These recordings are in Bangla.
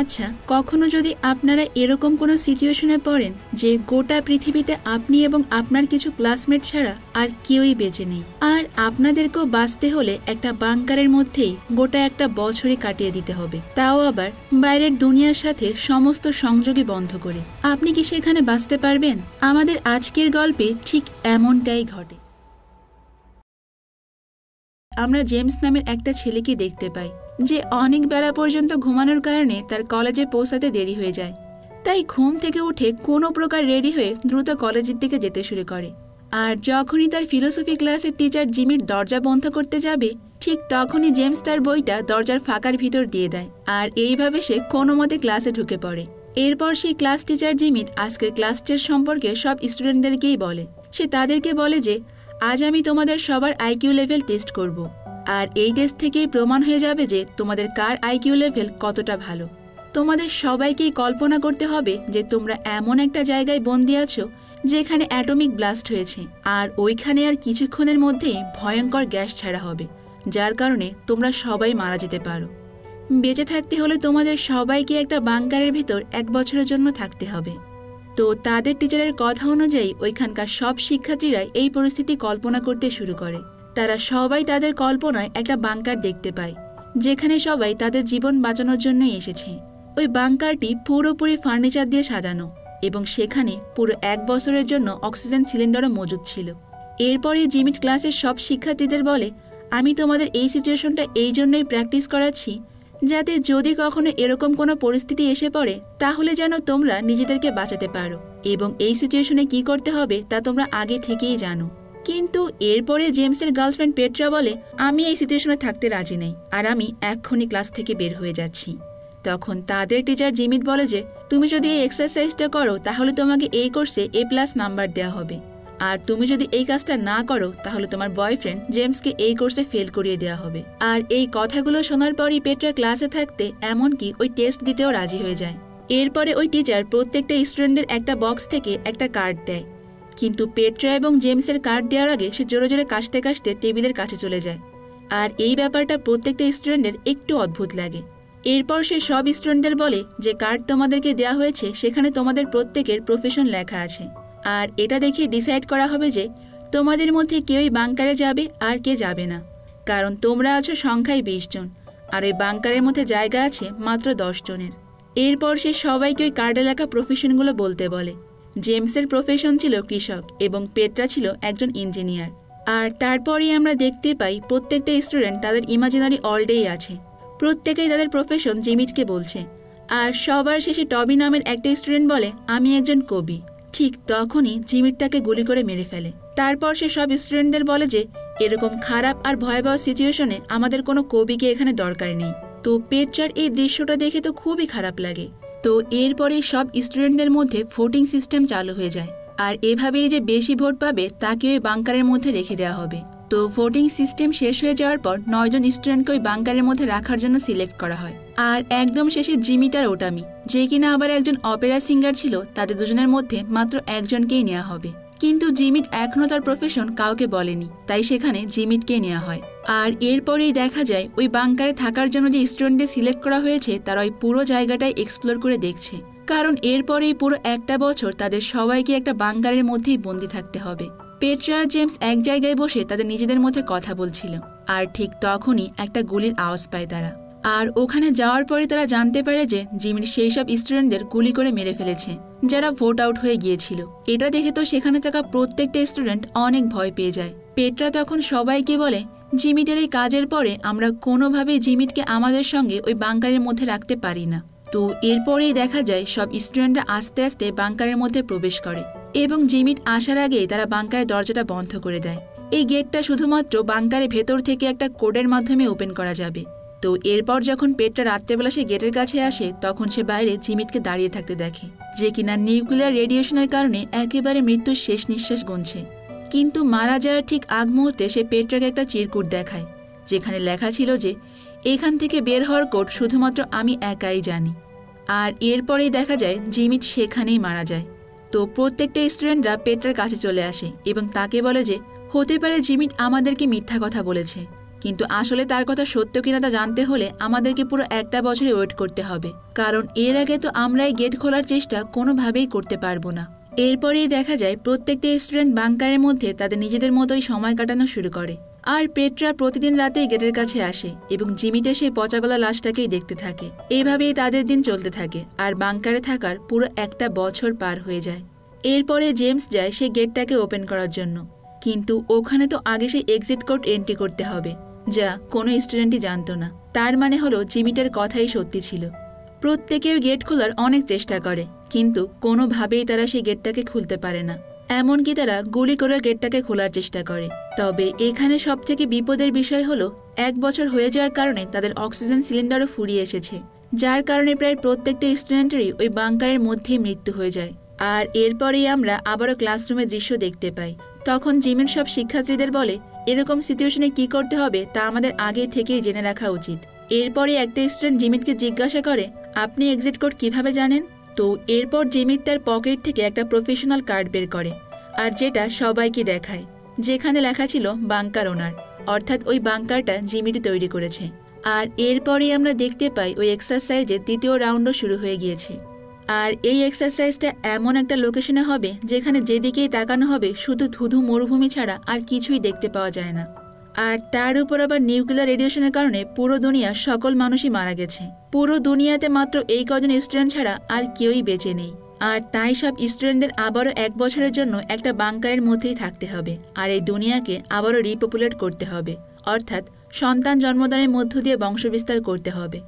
আচ্ছা, কখনো যদি আপনারা এরকম কোনো সিচুয়েশনে পড়েন যে গোটা পৃথিবীতে আপনি এবং আপনার কিছু ক্লাসমেট ছাড়া আর কেউই বেঁচে নেই, আর আপনাদেরকেও বাঁচতে হলে একটা বাংকারের মধ্যেই গোটা একটা বছরই কাটিয়ে দিতে হবে, তাও আবার বাইরের দুনিয়ার সাথে সমস্ত সংযোগই বন্ধ করে, আপনি কি সেখানে বাঁচতে পারবেন? আমাদের আজকের গল্পে ঠিক এমনটাই ঘটে। আমরা জেমস নামের একটা ছেলেকে দেখতে পাই যে অনেক বেলা পর্যন্ত ঘুমানোর কারণে তার কলেজে পৌঁছাতে দেরি হয়ে যায়। তাই ঘুম থেকে উঠে কোনো প্রকার রেডি হয়ে দ্রুত কলেজের দিকে যেতে শুরু করে। আর যখনই তার ফিলোসফি ক্লাসের টিচার জিমির দরজা বন্ধ করতে যাবে, ঠিক তখনই জেমস তার বইটা দরজার ফাঁকার ভিতর দিয়ে দেয়, আর এইভাবে সে কোনো মতে ক্লাসে ঢুকে পড়ে। এরপর সেই ক্লাস টিচার জিমির আজকের ক্লাস টেস্ট সম্পর্কে সব স্টুডেন্টদেরকেই বলে। সে তাদেরকে বলে যে আজ আমি তোমাদের সবার আইকিউ লেভেল টেস্ট করব, আর এই টেস্ট থেকেই প্রমাণ হয়ে যাবে যে তোমাদের কার আইকিউ লেভেল কতটা ভালো। তোমাদের সবাইকেই কল্পনা করতে হবে যে তোমরা এমন একটা জায়গায় বন্দি আছো যেখানে অ্যাটমিক ব্লাস্ট হয়েছে, আর ওইখানে আর কিছুক্ষণের মধ্যেই ভয়ঙ্কর গ্যাস ছাড়া হবে, যার কারণে তোমরা সবাই মারা যেতে পারো। বেঁচে থাকতে হলে তোমাদের সবাইকে একটা বাংকারের ভিতর 1 বছরের জন্য থাকতে হবে। তো তাদের টিচারের কথা অনুযায়ী ওইখানকার সব শিক্ষার্থীরা এই পরিস্থিতি কল্পনা করতে শুরু করে। তারা সবাই তাদের কল্পনায় একটা বাংকার দেখতে পায়, যেখানে সবাই তাদের জীবন বাঁচানোর জন্যই এসেছে। ওই বাংকারটি পুরোপুরি ফার্নিচার দিয়ে সাজানো, এবং সেখানে পুরো 1 বছরের জন্য অক্সিজেন সিলিন্ডারও মজুদ ছিল। এরপরে জিমিট ক্লাসের সব শিক্ষার্থীদের বলে, আমি তোমাদের এই সিচুয়েশনটা এই জন্যই প্র্যাকটিস করাচ্ছি যাতে যদি কখনো এরকম কোনো পরিস্থিতি এসে পড়ে তাহলে যেন তোমরা নিজেদেরকে বাঁচাতে পারো, এবং এই সিচুয়েশনে কি করতে হবে তা তোমরা আগে থেকেই জানো। কিন্তু এরপরে জেমসের গার্লফ্রেন্ড পেট্রা বলে, আমি এই সিচুয়েশনে থাকতে রাজি নেই, আর আমি এক্ষুনি ক্লাস থেকে বের হয়ে যাচ্ছি। তখন তাদের টিচার জিমিট বলে যে তুমি যদি এই এক্সারসাইজটা করো তাহলে তোমাকে এই কোর্সে A+ নাম্বার দেওয়া হবে, আর তুমি যদি এই কাজটা না করো তাহলে তোমার বয়ফ্রেন্ড জেমসকে এই কোর্সে ফেল করিয়ে দেওয়া হবে। আর এই কথাগুলো শোনার পরই পেট্রা ক্লাসে থাকতে এমনকি ওই টেস্ট দিতেও রাজি হয়ে যায়। এরপরে ওই টিচার প্রত্যেকটা স্টুডেন্টদের একটা বক্স থেকে একটা কার্ড দেয়, কিন্তু পেট্রা এবং জেমসের কার্ড দেওয়ার আগে সে জোরে জোরে কাশতে কাশতে টেবিলের কাছে চলে যায়। আর এই ব্যাপারটা প্রত্যেকটা স্টুডেন্টের একটু অদ্ভুত লাগে। এরপর সে সব স্টুডেন্টদের বলে যে কার্ড তোমাদেরকে দেওয়া হয়েছে সেখানে তোমাদের প্রত্যেকের প্রফেশন লেখা আছে, আর এটা দেখে ডিসাইড করা হবে যে তোমাদের মধ্যে কেউই বাংকারে যাবে আর কে যাবে না, কারণ তোমরা আছো সংখ্যায় 20 জন, আর ওই বাংকারের মধ্যে জায়গা আছে মাত্র 10 জনের। এরপর সে সবাইকে ওই কার্ডে লেখা প্রফেশনগুলো বলতে বলে। জেমসের প্রফেশন ছিল কৃষক এবং পেট্রা ছিল একজন ইঞ্জিনিয়ার। আর তারপরেই আমরা দেখতে পাই প্রত্যেকটা স্টুডেন্ট তাদের ইমাজিনারি ওয়ার্ল্ডেই আছে, প্রত্যেকেই তাদের প্রফেশন জিমিটকে বলছে। আর সবার শেষে টবি নামের একটা স্টুডেন্ট বলে, আমি একজন কবি। ঠিক তখনই জিমিট তাকে গুলি করে মেরে ফেলে। তারপর সে সব স্টুডেন্টদের বলে যে এরকম খারাপ আর ভয়াবহ সিচুয়েশনে আমাদের কোনো কবিকে এখানে দরকার নেই। তো পেট্রার এই দৃশ্যটা দেখে তো খুবই খারাপ লাগে। তো এরপরে সব স্টুডেন্টদের মধ্যে ভোটিং সিস্টেম চালু হয়ে যায়, আর এভাবেই যে বেশি ভোট পাবে তাকে ওই বাংকারের মধ্যে রেখে দেওয়া হবে। তো ভোটিং সিস্টেম শেষ হয়ে যাওয়ার পর 9 জন স্টুডেন্টকে ওই বাংকারের মধ্যে রাখার জন্য সিলেক্ট করা হয়। আর একদম শেষে জিমিট আর ওটামি, যে কিনা আবার একজন অপেরা সিঙ্গার ছিল, তাদের দুজনের মধ্যে মাত্র একজনকেই নেওয়া হবে। কিন্তু জিমিট এখনও তার প্রফেশন কাউকে বলেনি, তাই সেখানে জিমিটকে নেওয়া হয়। আর এরপরেই দেখা যায় ওই বাংকারে থাকার জন্য যে স্টুডেন্টদের সিলেক্ট করা হয়েছে তারা ওই পুরো জায়গাটাই এক্সপ্লোর করে দেখছে, কারণ এরপরেই পুরো 1 বছর তাদের সবাইকে একটা বাংকারের মধ্যেই বন্দি থাকতে হবে। পেট্রা আর জেমস এক জায়গায় বসে তাদের নিজেদের মধ্যে কথা বলছিল, আর ঠিক তখনই একটা গুলির আওয়াজ পায় তারা। আর ওখানে যাওয়ার পরে তারা জানতে পারে যে জিমিট সেই সব স্টুডেন্টদের গুলি করে মেরে ফেলেছে যারা ভোট আউট হয়ে গিয়েছিল। এটা দেখে তো সেখানে থাকা প্রত্যেকটা স্টুডেন্ট অনেক ভয় পেয়ে যায়। পেট্রা তখন সবাইকে বলে, জিমিটের এই কাজের পরে আমরা কোনোভাবেই জিমিটকে আমাদের সঙ্গে ওই বাংকারের মধ্যে রাখতে পারি না। তো এরপরেই দেখা যায় সব স্টুডেন্টরা আস্তে আস্তে বাংকারের মধ্যে প্রবেশ করে, এবং জিমিট আসার আগেই তারা বাংকারের দরজাটা বন্ধ করে দেয়। এই গেটটা শুধুমাত্র বাংকারের ভেতর থেকে একটা কোডের মাধ্যমে ওপেন করা যাবে। তো এরপর যখন পেট্রা রাত্রেবেলা সে গেটের কাছে আসে তখন সে বাইরে জিমিটকে দাঁড়িয়ে থাকতে দেখে, যে কিনা নিউক্লিয়ার রেডিয়েশনের কারণে একেবারে মৃত্যুর শেষ নিঃশ্বাস গুনছে। কিন্তু মারা যাওয়ার ঠিক আগ মুহূর্তে সে পেট্রাকে একটা চিরকুট দেখায়, যেখানে লেখা ছিল যে এখান থেকে বের হওয়ার কোড শুধুমাত্র আমি একাই জানি। আর এরপরেই দেখা যায় জিমিট সেখানেই মারা যায়। তো প্রত্যেকটা স্টুডেন্টরা পেট্রার কাছে চলে আসে এবং তাকে বলে যে হতে পারে জিমিট আমাদেরকে মিথ্যা কথা বলেছে, কিন্তু আসলে তার কথা সত্য কিনা তা জানতে হলে আমাদেরকে পুরো একটা বছরে ওয়েট করতে হবে, কারণ এর আগে তো আমরা এই গেট খোলার চেষ্টা কোনোভাবেই করতে পারবো না। এরপরেই দেখা যায় প্রত্যেকটা স্টুডেন্ট বাংকারের মধ্যে তাদের নিজেদের মতোই সময় কাটানো শুরু করে। আর পেট্রা প্রতিদিন রাতেই গেটের কাছে আসে এবং জিমিতে সেই পচাগলা লাশটাকেই দেখতে থাকে। এইভাবেই তাদের দিন চলতে থাকে আর বাংকারে থাকার পুরো একটা বছর পার হয়ে যায়। এরপরে জেমস যায় সেই গেটটাকে ওপেন করার জন্য, কিন্তু ওখানে তো আগে সেই এক্সিট কোড এন্ট্রি করতে হবে, যা কোনো স্টুডেন্টই জানতো না। তার মানে হলো জিমিটার কথাই সত্যি ছিল। প্রত্যেকেও গেট খোলার অনেক চেষ্টা করে, কিন্তু কোনোভাবেই তারা সেই গেটটাকে খুলতে পারে না। এমনকি তারা গুলি করে গেটটাকে খোলার চেষ্টা করে। তবে এখানে সবথেকে বিপদের বিষয় হলো 1 বছর হয়ে যাওয়ার কারণে তাদের অক্সিজেন সিলিন্ডারও ফুরিয়ে এসেছে, যার কারণে প্রায় প্রত্যেকটা স্টুডেন্টেরই ওই বাংকারের মধ্যেই মৃত্যু হয়ে যায়। আর এরপরেই আমরা আবারও ক্লাসরুমের দৃশ্য দেখতে পাই। তখন জিমের সব শিক্ষার্থীদের বলে এরকম সিচুয়েশনে কি করতে হবে তা আমাদের আগে থেকেই জেনে রাখা উচিত। এরপরে একটা স্টুডেন্ট জিমিটকে জিজ্ঞাসা করে, আপনি এক্সিট কোড কিভাবে জানেন? তো এরপর জিমিট তার পকেট থেকে একটা প্রফেশনাল কার্ড বের করে, আর যেটা সবাইকে দেখায়, যেখানে লেখা ছিল বাংকার ওনার, অর্থাৎ ওই বাংকারটা জিমিটি তৈরি করেছে। আর এরপরেই আমরা দেখতে পাই ওই এক্সারসাইজের দ্বিতীয় রাউন্ডও শুরু হয়ে গিয়েছে। আর এই এক্সারসাইজটা এমন একটা লোকেশনে হবে যেখানে যেদিকেই তাকানো হবে শুধু ধুধু মরুভূমি ছাড়া আর কিছুই দেখতে পাওয়া যায় না। আর তার উপর আবার নিউক্লিয়ার রেডিয়েশনের কারণে পুরো দুনিয়া সকল মানুষই মারা গেছে। পুরো দুনিয়াতে মাত্র এই কজন স্টুডেন্ট ছাড়া আর কেউই বেঁচে নেই। আর তাই সব স্টুডেন্টদের আবারও 1 বছরের জন্য একটা বাংকারের মধ্যেই থাকতে হবে, আর এই দুনিয়াকে আবারও রিপপুলেট করতে হবে, অর্থাৎ সন্তান জন্মদানের মধ্য দিয়ে বংশবিস্তার করতে হবে।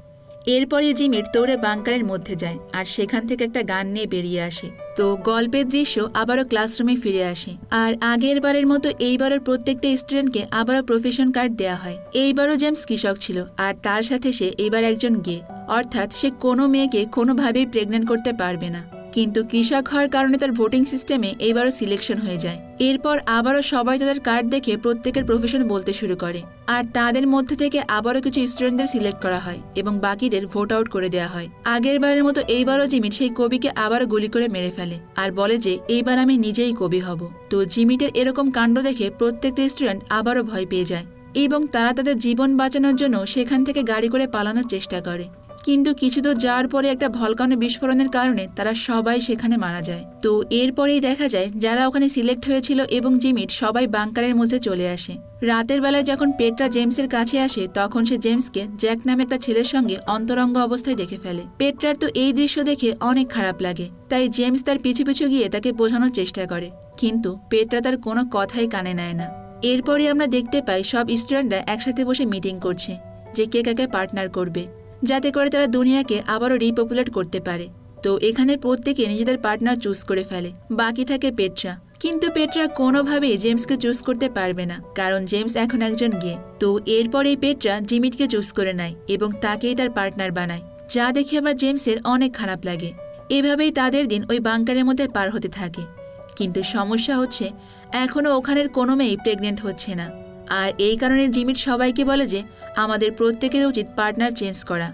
এরপরে জিমিট দৌড়ে বাংকারের মধ্যে যায় আর সেখান থেকে একটা গান নিয়ে বেরিয়ে আসে। তো গল্পের দৃশ্য আবারও ক্লাসরুমে ফিরে আসে। আর আগের বারের মতো এইবারের প্রত্যেকটা স্টুডেন্টকে আবারও প্রফেশন কার্ড দেওয়া হয়। এইবারও জেমস কৃষক ছিল, আর তার সাথে সে এইবার একজন গে, অর্থাৎ সে কোনো মেয়েকে কোনোভাবেই প্রেগনেন্ট করতে পারবে না। কিন্তু কৃষক হওয়ার কারণে তার ভোটিং সিস্টেমে এইবারও সিলেকশন হয়ে যায়। এরপর আবারও সবাই তাদের কার্ড দেখে প্রত্যেকের প্রফেশন বলতে শুরু করে, আর তাদের মধ্যে থেকে আবারও কিছু স্টুডেন্টদের সিলেক্ট করা হয় এবং বাকিদের ভোট আউট করে দেওয়া হয়। আগের বারের মতো এইবারও জিমিট সেই কবিকে আবারও গুলি করে মেরে ফেলে আর বলে যে এইবার আমি নিজেই কবি হব। তো জিমিটের এরকম কাণ্ড দেখে প্রত্যেকটা স্টুডেন্ট আবারও ভয় পেয়ে যায় এবং তারা তাদের জীবন বাঁচানোর জন্য সেখান থেকে গাড়ি করে পালানোর চেষ্টা করে। কিন্তু কিছু দূর যাওয়ার পরে একটা ভলকানো বিস্ফোরণের কারণে তারা সবাই সেখানে মারা যায়। তো এরপরেই দেখা যায় যারা ওখানে সিলেক্ট হয়েছিল এবং জিমিট সবাই বাংকারের মধ্যে চলে আসে। রাতের বেলায় যখন পেট্রা জেমসের কাছে আসে তখন সে জেমসকে জ্যাক নামে একটা ছেলের সঙ্গে অন্তরঙ্গ অবস্থায় দেখে ফেলে। পেট্রার তো এই দৃশ্য দেখে অনেক খারাপ লাগে, তাই জেমস তার পিছু পিছু গিয়ে তাকে বোঝানোর চেষ্টা করে, কিন্তু পেট্রা তার কোনো কথাই কানে নেয় না। এরপরই আমরা দেখতে পাই সব স্টুডেন্টরা একসাথে বসে মিটিং করছে যে কে কাকে পার্টনার করবে, যাতে করে তারা দুনিয়াকে আবারও রিপপুলেট করতে পারে। তো এখানে প্রত্যেকে নিজেদের পার্টনার চুজ করে ফেলে, বাকি থাকে পেট্রা। কিন্তু পেট্রা কোনোভাবেই জেমসকে চুজ করতে পারবে না, কারণ জেমস এখন একজন গে। তো এরপরেই পেট্রা জিমিটকে চুজ করে নেয় এবং তাকেই তার পার্টনার বানায়, যা দেখে আবার জেমসের অনেক খারাপ লাগে। এভাবেই তাদের দিন ওই বাংকারের মধ্যে পার হতে থাকে। কিন্তু সমস্যা হচ্ছে এখনও ওখানের কোনো মেয়েই প্রেগনেন্ট হচ্ছে না। আর এই কারণে জিমিট সবাইকে বলে যে আমাদের প্রত্যেকের উচিত পার্টনার চেঞ্জ করা,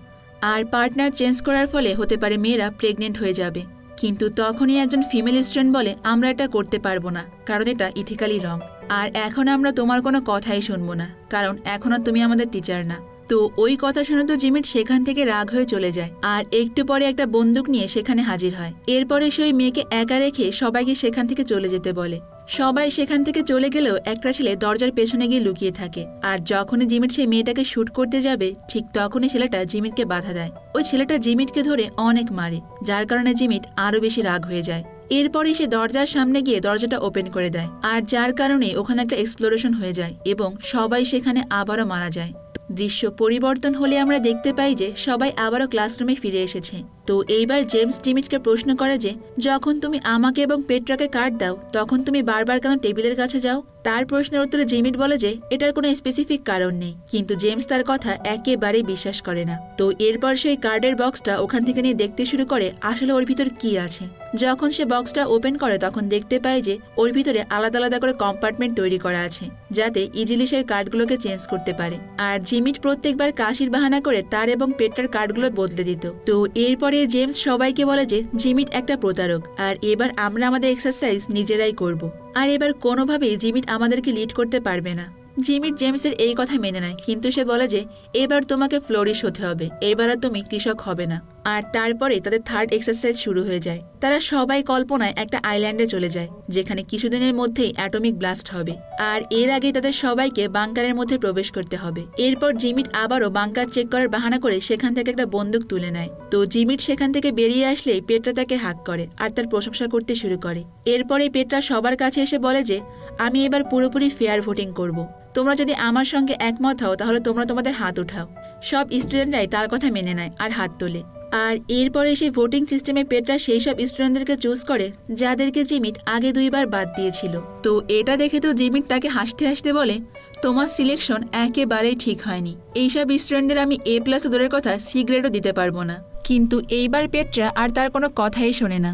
আর পার্টনার চেঞ্জ করার ফলে হতে পারে মেয়েরা প্রেগনেন্ট হয়ে যাবে। কিন্তু তখনই একজন ফিমেল স্টুডেন্ট বলে আমরা এটা করতে পারবো না, কারণ এটা ইথিক্যালি রং, আর এখন আমরা তোমার কোনো কথাই শুনবো না, কারণ এখন আর তুমি আমাদের টিচার না। তো ওই কথা শুনে তো জিমিট সেখান থেকে রাগ হয়ে চলে যায়, আর একটু পরে একটা বন্দুক নিয়ে সেখানে হাজির হয়। এরপরে সেই মেয়েকে একা রেখে সবাইকে সেখান থেকে চলে যেতে বলে। সবাই সেখান থেকে চলে গেলেও একটা ছেলে দরজার পেছনে গিয়ে লুকিয়ে থাকে, আর যখনই জিমিট সেই মেয়েটাকে শুট করতে যাবে ঠিক তখনই ছেলেটা জিমিটকে বাধা দেয়। ওই ছেলেটা জিমিটকে ধরে অনেক মারে, যার কারণে জিমিট আরো বেশি রাগ হয়ে যায়। এরপরে সে দরজার সামনে গিয়ে দরজাটা ওপেন করে দেয়, আর যার কারণে ওখানে একটা এক্সপ্লোরেশন হয়ে যায় এবং সবাই সেখানে আবারও মারা যায়। দৃশ্য পরিবর্তন হলে আমরা দেখতে পাই যে সবাই আবারও ক্লাসরুমে ফিরে এসেছে। তো এইবার জেমস জিমিটকে প্রশ্ন করে যে যখন তুমি আমাকে এবং পেট্রাকে কার্ড দাও তখন তুমি বারবার কেন টেবিলের কাছে যাও? তার প্রশ্নের উত্তরে জিমিট বলে যে এটার কোনো স্পেসিফিক কারণ নেই, কিন্তু জেমস তার কথা একেবারেই বিশ্বাস করে না। তো এরপর সেই কার্ডের বক্সটা ওখান থেকে নিয়ে দেখতে শুরু করে আসলে ওর ভিতর কি আছে। যখন সে বক্সটা ওপেন করে তখন দেখতে পায় যে ওর ভিতরে আলাদা আলাদা করে কম্পার্টমেন্ট তৈরি করা আছে, যাতে ইজিলি সে কার্ডগুলোকে চেঞ্জ করতে পারে। আর জিমিট প্রত্যেকবার কাশির বাহানা করে তার এবং পেট্রার কার্ডগুলো বদলে দিত। তো এরপরে জেমস সবাইকে বলে যে জিমিট একটা প্রতারক, আর এবার আমরা আমাদের এক্সারসাইজ নিজেরাই করব, আর এবার কোনোভাবেই জিমিট আমাদেরকে লিড করতে পারবে না। জিমিট জেমসের এই কথা মেনে নেয়, কিন্তু সে বলে যে এবার তোমাকে ফ্লোরিশ হতে হবে, এবার আর তুমি কৃষক হবে না। আর তারপরে তাদের থার্ড এক্সারসাইজ শুরু হয়ে যায়। তারা সবাই কল্পনায় একটা আইল্যান্ডে চলে যায়, যেখানে কিছুদিনের মধ্যেই অ্যাটমিক ব্লাস্ট হবে। আর এর আগে তাদের সবাইকে বাংকারের মধ্যে প্রবেশ করতে হবে। এরপর জিমিট আবারও বাংকার চেক করার বাহানা করে সেখান থেকে একটা বন্দুক তুলে নেয়। তো জিমিট সেখান থেকে বেরিয়ে আসলেই পেট্রা তাকে হাক করে আর তার প্রশংসা করতে শুরু করে। এরপরে পেট্রা সবার কাছে এসে বলে যে আমি এবার পুরোপুরি ফেয়ার ভোটিং করব। তোমরা যদি আমার সঙ্গে একমত হও তাহলে তোমরা তোমাদের হাত উঠাও। সব স্টুডেন্টরাই তার কথা মেনে নেয় আর হাত তোলে। আর এরপরে সেই ভোটিং সিস্টেমে পেট্রা সেই সব স্টুডেন্টদেরকে চুজ করে যাদেরকে জিমিট আগে 2 বার বাদ দিয়েছিল। তো এটা দেখে তো জিমিট তাকে হাসতে হাসতে বলে তোমার সিলেকশন একেবারেই ঠিক হয়নি। এইসব স্টুডেন্টদের আমি A+ তো দূরের কথা C গ্রেডও দিতে পারবো না। কিন্তু এইবার পেট্রা আর তার কোনো কথাই শোনে না।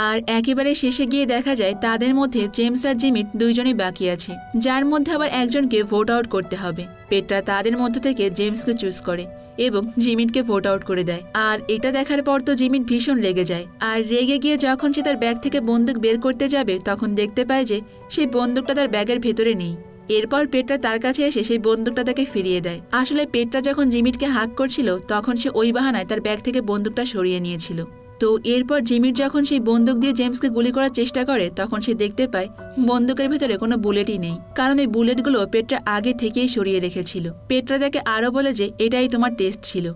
আর একেবারে শেষে গিয়ে দেখা যায় তাদের মধ্যে জেমস আর জিমিট 2 জনই বাকি আছে, যার মধ্যে আবার একজনকে ভোট আউট করতে হবে। পেট্রা তাদের মধ্যে থেকে জেমসকে চুজ করে এবং জিমিটকে ভোট আউট করে দেয়। আর এটা দেখার পর তো জিমিট ভীষণ রেগে যায়। আর রেগে গিয়ে যখন সে তার ব্যাগ থেকে বন্দুক বের করতে যাবে তখন দেখতে পায় যে সেই বন্দুকটা তার ব্যাগের ভেতরে নেই। এরপর পেট্রা তার কাছে এসে সেই বন্দুকটা তাকে ফিরিয়ে দেয়। আসলে পেট্রা যখন জিমিটকে হাক করছিল তখন সে ওই বাহানায় তার ব্যাগ থেকে বন্দুকটা সরিয়ে নিয়েছিল। তো এরপর জিমিট যখন সেই বন্দুক দিয়ে জেমসকে গুলি করার চেষ্টা করে তখন সে দেখতে পায় বন্দুকের ভেতরে কোনো বুলেটই নেই, কারণ এই বুলেটগুলো পেট্রা আগে থেকেই সরিয়ে রেখেছিল। পেট্রা তাকে আরও বলে যে এটাই তোমার টেস্ট ছিল,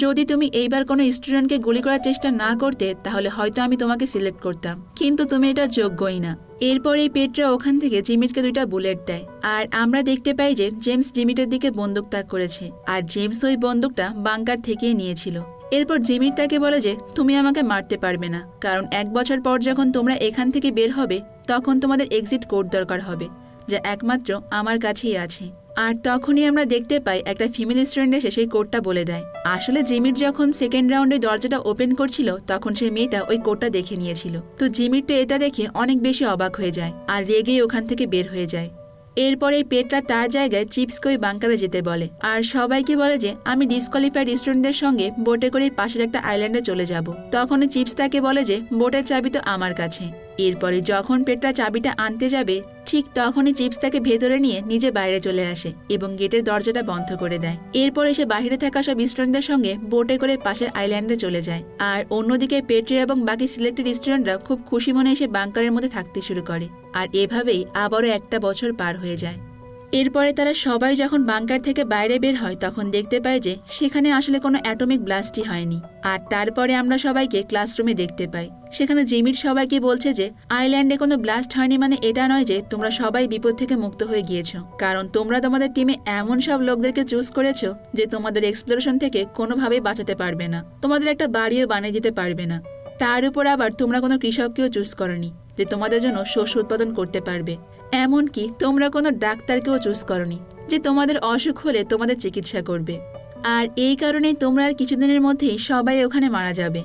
যদি তুমি এইবার কোনো স্টুডেন্টকে গুলি করার চেষ্টা না করতে তাহলে হয়তো আমি তোমাকে সিলেক্ট করতাম, কিন্তু তুমি এটা যোগ্যই না। এরপরেই পেট্রা ওখান থেকে জিমিটকে 2টা বুলেট দেয়। আর আমরা দেখতে পাই যে জেমস জিমিটের দিকে বন্দুক তাক করেছে, আর জেমস ওই বন্দুকটা বাংকার থেকেই নিয়েছিল। এরপর জিমিট তাকে বলে যে তুমি আমাকে মারতে পারবে না, কারণ 1 বছর পর যখন তোমরা এখান থেকে বের হবে তখন তোমাদের এক্সিট কোড দরকার হবে, যা একমাত্র আমার কাছেই আছে। আর তখনই আমরা দেখতে পাই একটা ফিমেল স্টুডেন্ট এসে সেই কোডটা বলে দেয়। আসলে জিমিট যখন সেকেন্ড রাউন্ডে দরজাটা ওপেন করছিল তখন সেই মেয়েটা ওই কোডটা দেখে নিয়েছিল। তো জিমিট তো এটা দেখে অনেক বেশি অবাক হয়ে যায় আর রেগেই ওখান থেকে বের হয়ে যায়। এরপরে পেট্রা তার জায়গায় চিপসকে ওই বাংকারে যেতে বলে আর সবাইকে বলে যে আমি ডিসকোয়ালিফাইড স্টুডেন্টদের সঙ্গে বোটে করে পাশের একটা আইল্যান্ডে চলে যাব। তখন চিপস তাকে বলে যে বোটের চাবি তো আমার কাছে। এরপরে যখন পেট্রা চাবিটা আনতে যাবে ঠিক তখনই চিপস তাকে ভেতরে নিয়ে নিজে বাইরে চলে আসে এবং গেটের দরজাটা বন্ধ করে দেয়। এরপরে সে বাহিরে থাকা সব স্টুডেন্টদের সঙ্গে বোটে করে পাশের আইল্যান্ডে চলে যায়। আর অন্যদিকে পেট্রা এবং বাকি সিলেক্টেড স্টুডেন্টরা খুব খুশি মনে এসে বাংকারের মধ্যে থাকতে শুরু করে। আর এভাবেই আবারও 1টা বছর পার হয়ে যায়। এরপরে তারা সবাই যখন বাংকার থেকে বাইরে বের হয় তখন দেখতে পায় যে সেখানে আসলে কোনো অ্যাটমিক ব্লাস্টই হয়নি। আর তারপরে আমরা সবাইকে ক্লাসরুমে দেখতে পাই, সেখানে জিমিট সবাইকে বলছে যে আইল্যান্ডে কোনো ব্লাস্ট হয়নি মানে এটা নয় যে তোমরা সবাই বিপদ থেকে মুক্ত হয়ে গিয়েছো, কারণ তোমরা তোমাদের টিমে এমন সব লোকদেরকে চুজ করেছো যে তোমাদের এক্সপ্লোরেশন থেকে কোনোভাবেই বাঁচাতে পারবে না, তোমাদের একটা বাড়িও বানিয়ে দিতে পারবে না। তার উপর আবার তোমরা কোনো কৃষককেও চুজ করনি যে তোমাদের জন্য শস্য উৎপাদন করতে পারবে। এমনকি তোমরা কোনো ডাক্তারকেও চুজ করনি যে তোমাদের অসুখ হলে তোমাদের চিকিৎসা করবে। আর এই কারণেই তোমরা আর কিছুদিনের মধ্যেই সবাই ওখানে মারা যাবে,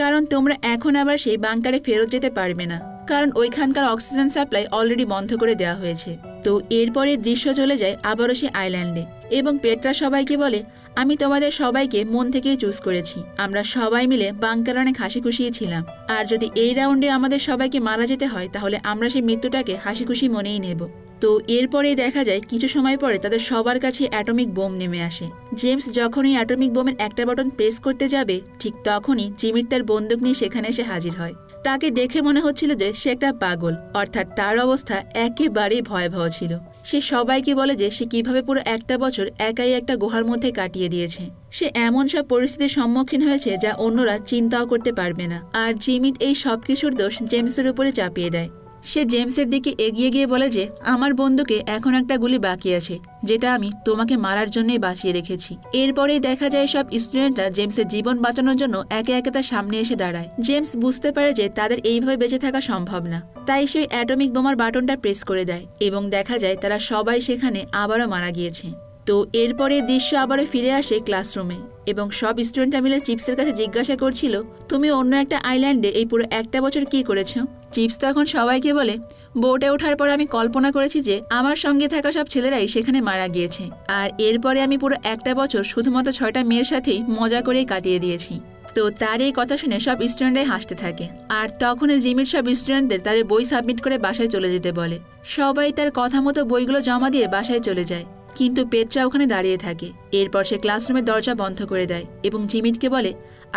কারণ তোমরা এখন আবার সেই বাংকারে ফেরত যেতে পারবে না, কারণ ওইখানকার অক্সিজেন সাপ্লাই অলরেডি বন্ধ করে দেওয়া হয়েছে। তো এরপরে দৃশ্য চলে যায় আবারও সেই আইল্যান্ডে এবং পেট্রা সবাইকে বলে আমি তোমাদের সবাইকে মন থেকেই চুজ করেছি, আমরা সবাই মিলে বাংকার অনেক হাসি খুশি ছিলাম, আর যদি এই রাউন্ডে আমাদের সবাইকে মারা যেতে হয় তাহলে আমরা সেই মৃত্যুটাকে হাসি খুশি মনেই নেব। তো এরপরেই দেখা যায় কিছু সময় পরে তাদের সবার কাছে অ্যাটমিক বোম নেমে আসে। জেমস যখন এই অ্যাটমিক বোমের একটা বাটন প্রেস করতে যাবে ঠিক তখনই জিমিট তার বন্দুক নিয়ে সেখানে এসে হাজির হয়। তাকে দেখে মনে হচ্ছিল যে সে একটা পাগল, অর্থাৎ তার অবস্থা একেবারেই ভয়াবহ ছিল। সে সবাইকে বলে যে সে কিভাবে পুরো 1টা বছর একাই একটা গুহার মধ্যে কাটিয়ে দিয়েছে। সে এমন সব পরিস্থিতির সম্মুখীন হয়েছে যা অন্যরা চিন্তাও করতে পারবে না। আর জিমিট এই সবকিছুর দোষ জেমসের উপরে চাপিয়ে দেয়। সে জেমসের দিকে এগিয়ে গিয়ে বলে যে আমার বন্দুকে এখন একটা গুলি বাকি আছে, যেটা আমি তোমাকে মারার জন্যই বাঁচিয়ে রেখেছি। এরপরেই দেখা যায় সব স্টুডেন্টরা জেমসের জীবন বাঁচানোর জন্য একে একে তার সামনে এসে দাঁড়ায়। জেমস বুঝতে পারে যে তাদের এইভাবে বেঁচে থাকা সম্ভব না, তাই সে অ্যাটমিক বোমার বাটনটা প্রেস করে দেয় এবং দেখা যায় তারা সবাই সেখানে আবারও মারা গিয়েছে। তো এরপরে দৃশ্য আবারও ফিরে আসে ক্লাসরুমে এবং সব স্টুডেন্টরা মিলে চিপসের কাছে জিজ্ঞাসা করছিল তুমি অন্য একটা আইল্যান্ডে এই পুরো 1টা বছর কি করেছো। চিপস তখন সবাইকে বলে বোটে ওঠার পর আমি কল্পনা করেছি যে আমার সঙ্গে থাকা সব ছেলেরাই সেখানে মারা গিয়েছে, আর এরপরে আমি পুরো 1টা বছর শুধুমাত্র 6টা মেয়ের সাথেই মজা করেই কাটিয়ে দিয়েছি। তো তার এই কথা শুনে সব স্টুডেন্টরাই হাসতে থাকে। আর তখন জিমিট সব স্টুডেন্টদের তাদের বই সাবমিট করে বাসায় চলে যেতে বলে। সবাই তার কথা মতো বইগুলো জমা দিয়ে বাসায় চলে যায়, কিন্তু পেট্রা ওখানে দাঁড়িয়ে থাকে। এরপর সে ক্লাসরুমের দরজা বন্ধ করে দেয় এবং জিমিটকে বলে,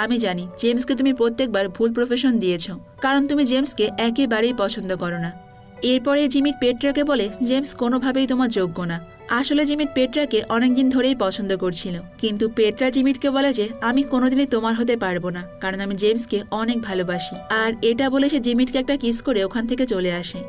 আমি জানি জেমসকে তুমি প্রত্যেকবার ভুল প্রফেশন দিয়েছ, কারণ তুমি জেমসকে একেবারেই পছন্দ করো না। এরপরে জিমিট পেট্রাকে বলে জেমস কোনোভাবেই তোমার যোগ্য না। আসলে জিমিট পেট্রাকে অনেকদিন ধরেই পছন্দ করছিল, কিন্তু পেট্রা জিমিটকে বলে যে আমি কোনোদিনই তোমার হতে পারবো না, কারণ আমি জেমসকে অনেক ভালোবাসি। আর এটা বলে সে জিমিটকে একটা কিস করে ওখান থেকে চলে আসে।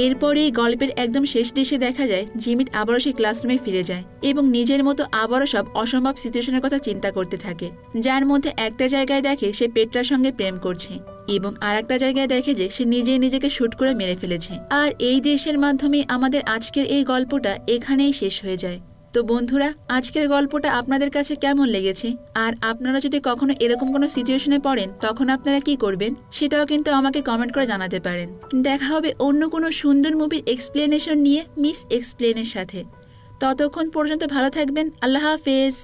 এরপরে এই গল্পের একদম শেষ দৃশ্যে দেখা যায় জিমিট আবারও সেই ক্লাসরুমে ফিরে যায় এবং নিজের মতো আবারও সব অসম্ভব সিচুয়েশনের কথা চিন্তা করতে থাকে, যার মধ্যে একটা জায়গায় দেখে সে পেট্রার সঙ্গে প্রেম করছে এবং আর একটা জায়গায় দেখে যে সে নিজেকে শুট করে মেরে ফেলেছে। আর এই দৃশ্যের মাধ্যমে আমাদের আজকের এই গল্পটা এখানেই শেষ হয়ে যায়। তো বন্ধুরা, আজকের গল্পটা আপনাদের কাছে কেমন লেগেছে? আর আপনারা যদি কখনো এরকম কোনো সিচুয়েশনে পড়েন তখন আপনারা কি করবেন সেটাও কিন্তু আমাকে কমেন্ট করে জানাতে পারেন। দেখা হবে অন্য কোনো সুন্দর মুভির এক্সপ্লেনেশন নিয়ে মিস এক্সপ্লেনের সাথে। ততক্ষণ পর্যন্ত ভালো থাকবেন। আল্লাহ হাফেজ।